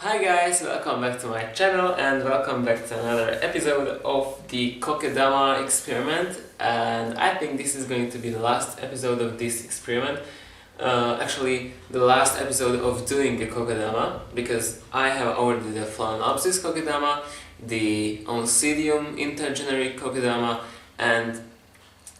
Hi guys, welcome back to my channel and welcome back to another episode of the Kokedama experiment, and I think this is going to be the last episode of this experiment. Actually the last episode of doing a Kokedama, because I have already the phalaenopsis Kokedama, the oncidium intergeneric Kokedama, and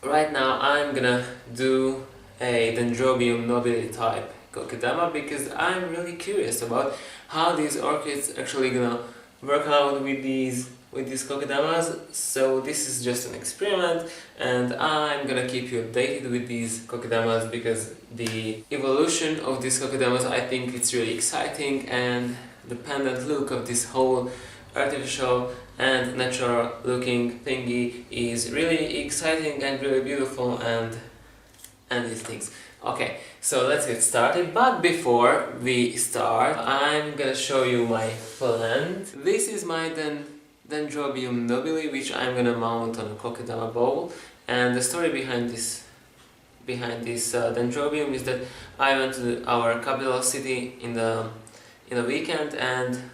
right now I'm gonna do a dendrobium nobile type Kokedama because I'm really curious about how these orchids actually gonna work out with these Kokedamas. So this is just an experiment and I'm gonna keep you updated with these Kokedamas because the evolution of these Kokedamas, I think it's really exciting, and the pendant look of this whole artificial and natural looking thingy is really exciting and really beautiful, and these things. Okay, so let's get started, but before we start I'm gonna show you my plant. This is my dendrobium nobile, which I'm gonna mount on a Kokedama bowl, and the story behind this dendrobium is that I went to our capital city in the weekend, and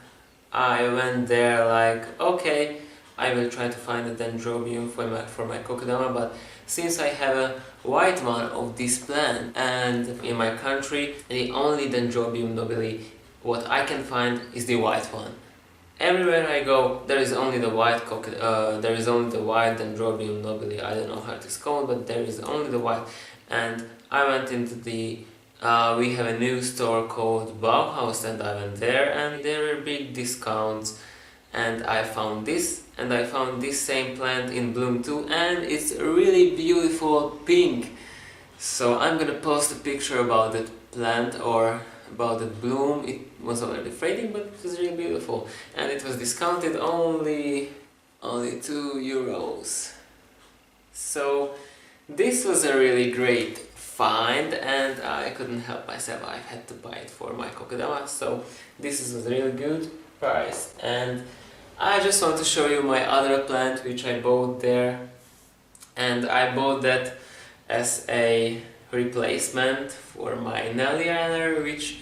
I went there like, okay, I will try to find a dendrobium for my Kokedama, but since I have a white one of this plant, and in my country the only dendrobium nobile what I can find is the white one. Everywhere I go there is only the white dendrobium nobile. I don't know how it is called, but there is only the white. And I went into the we have a new store called Bauhaus, and I went there and there were big discounts, and I found this, and I found this same plant in bloom too, and it's a really beautiful pink. So I'm gonna post a picture about that plant or about the bloom. It was already fading, but it was really beautiful, and it was discounted only €2. So this was a really great find, and I couldn't help myself. I had to buy it for my Kokedama, so this is a really good price. And I just want to show you my other plant which I bought there, and I bought that as a replacement for my nail eyeliner, which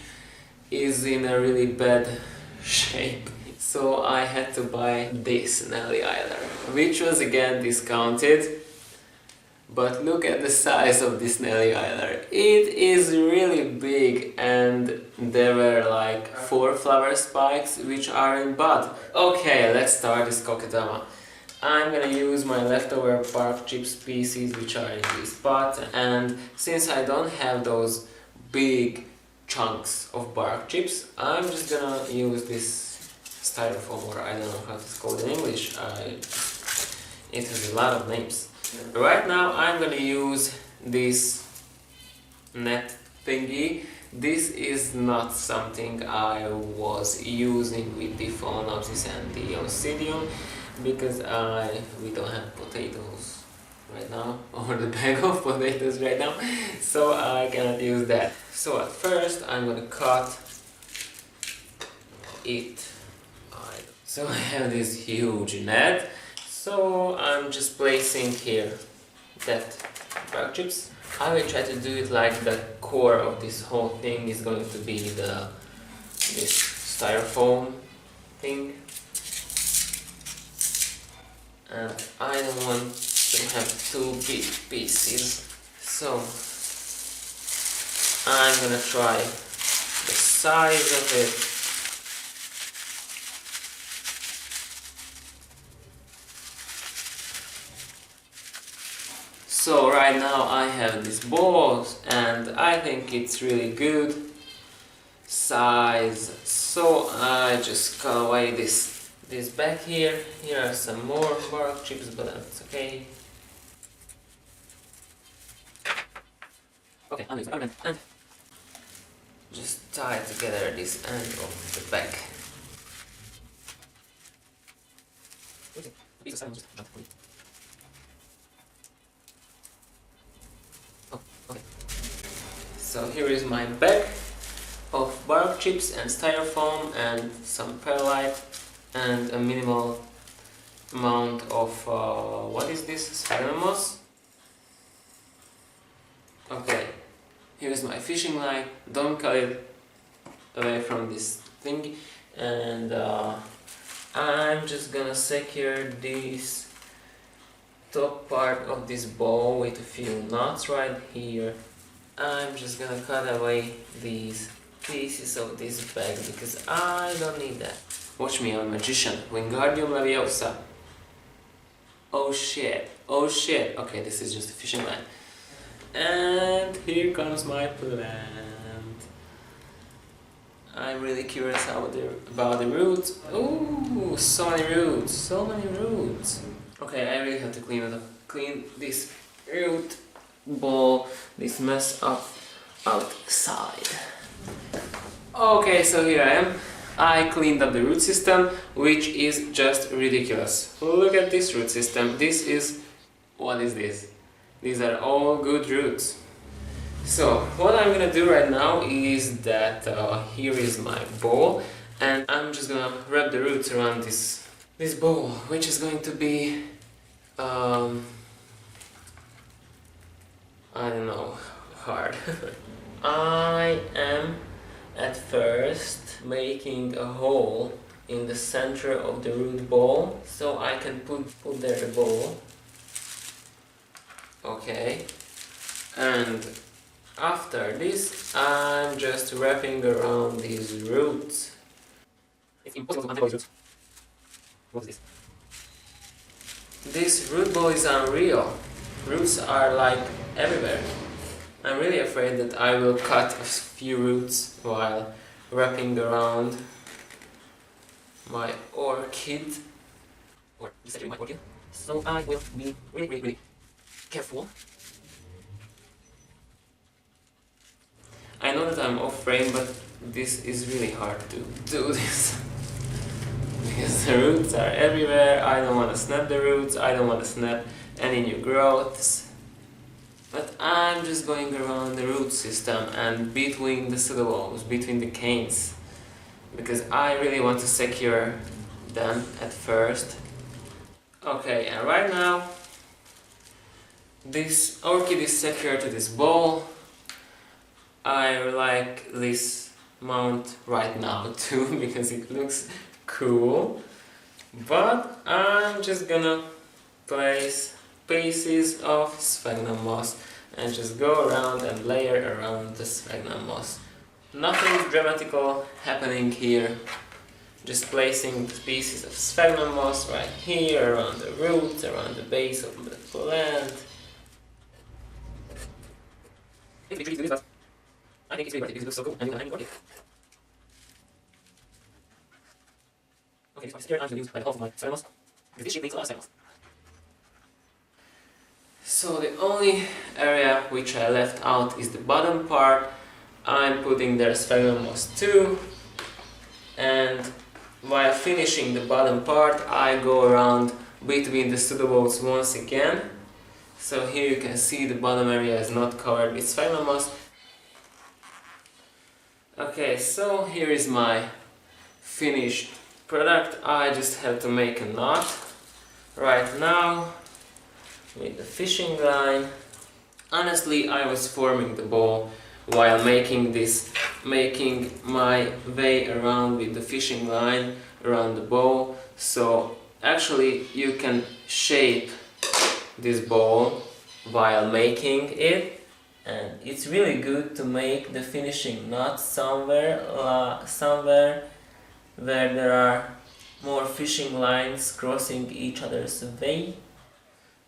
is in a really bad shape. So I had to buy this nail eyeliner, which was again discounted. But look at the size of this nail eyeliner. It is really big, and there were like 4 flower spikes which are in bud. Okay, let's start this Kokedama. I'm gonna use my leftover bark chips pieces which are in this pot, and since I don't have those big chunks of bark chips, I'm just gonna use this styrofoam, or I don't know how it's called in English. It has a lot of names. Right now I'm gonna use this net thingy. This is not something I was using with the phalaenopsis and the oncidium because we don't have potatoes right now, or the bag of potatoes right now, so I cannot use that. So at first I'm gonna cut it. So I have this huge net. So I'm just placing here that bark chips. I will try to do it like the core of this whole thing is going to be this styrofoam thing. And I don't want to have too big pieces. So I'm gonna try the size of it. So right now I have these balls, and I think it's really good size. So I just cut away this back here. Here are some more bark chips, but that's okay. Okay, I'm using and just tie together this end of the back. So here is my bag of bark chips and styrofoam and some perlite and a minimal amount of what is this? Sphagnum moss. Okay, here's my fishing line. Don't cut it away from this thing. and I'm just gonna secure this top part of this ball with a few knots right here. I'm just gonna cut away these pieces of this bag because I don't need that. Watch me, I'm a magician. Wingardium Leviosa. Oh shit, oh shit. Okay, this is just a fishing line. And here comes my plant. I'm really curious about the roots. Ooh, so many roots, so many roots. Okay, I really have to clean it up. Clean this root ball, this mess up outside. Okay, so here I am. I cleaned up the root system, which is just ridiculous. Look at this root system. This is... what is this? These are all good roots. So, what I'm gonna do right now is that here is my bowl, and I'm just gonna wrap the roots around this bowl, which is going to be... I don't know, hard. I am at first making a hole in the center of the root ball, so I can put there the ball. Okay, and after this I'm just wrapping around these roots. It's impossible to untangle these roots. What is this? This root ball is unreal. Roots are like everywhere. I'm really afraid that I will cut a few roots while wrapping around my orchid, or just actually my orchid. So I will be really careful. I know that I'm off frame, but this is really hard to do this. Because the roots are everywhere. I don't want to snap the roots, I don't want to snap any new growths. But I'm just going around the root system and between the pseudobulbs, between the canes, because I really want to secure them at first. Okay, and right now this orchid is secured to this bowl. I like this mount right now too because it looks cool, but I'm just gonna place pieces of sphagnum moss and just go around and layer around the sphagnum moss. Nothing dramatical happening here, just placing pieces of sphagnum moss right here around the roots, around the base of the plant. I think it's really good. I think it's really great because it looks so cool and you can hang it orchid. Okay, this one is here. I'm going to use by the half of my sphagnum moss because this shape needs a lot of sphagnum moss. So the only area which I left out is the bottom part. I'm putting there sphagnum moss too, and while finishing the bottom part I go around between the pseudobulbs once again. So here you can see the bottom area is not covered with sphagnum moss. Okay, so here is my finished product. I just have to make a knot right now with the fishing line. Honestly, I was forming the ball while making my way around with the fishing line around the ball. So actually you can shape this ball while making it, and it's really good to make the finishing knot somewhere where there are more fishing lines crossing each other's way.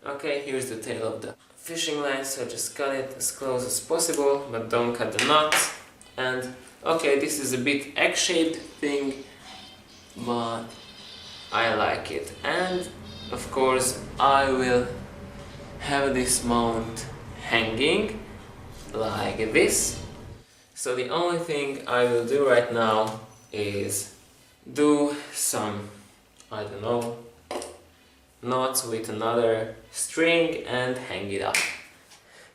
Okay, here's the tail of the fishing line, so just cut it as close as possible, but don't cut the knots. And okay, this is a bit egg-shaped thing, but I like it. And of course I will have this mount hanging like this. So the only thing I will do right now is do some, I don't know, knots with another string and hang it up.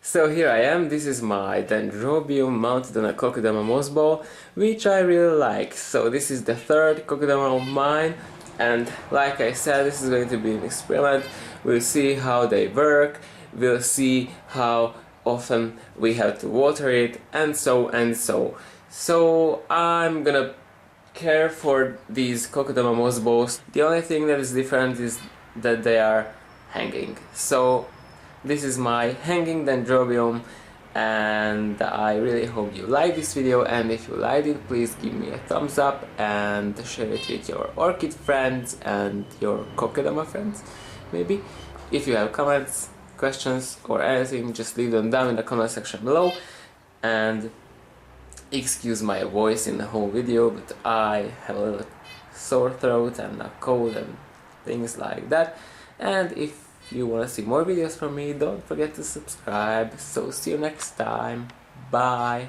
So here I am, this is my dendrobium mounted on a Kokedama moss ball, which I really like. So this is the third Kokedama of mine, and like I said, this is going to be an experiment. We'll see how they work, we'll see how often we have to water it, and so and so. So I'm gonna care for these Kokedama moss balls. The only thing that is different is that they are hanging. So this is my hanging dendrobium, and I really hope you like this video, and if you liked it, please give me a thumbs up and share it with your orchid friends and your Kokedama friends maybe. If you have comments, questions or anything, just leave them down in the comment section below. And excuse my voice in the whole video, but I have a little sore throat and a cold and things like that. And if you want to see more videos from me, don't forget to subscribe. So see you next time. Bye.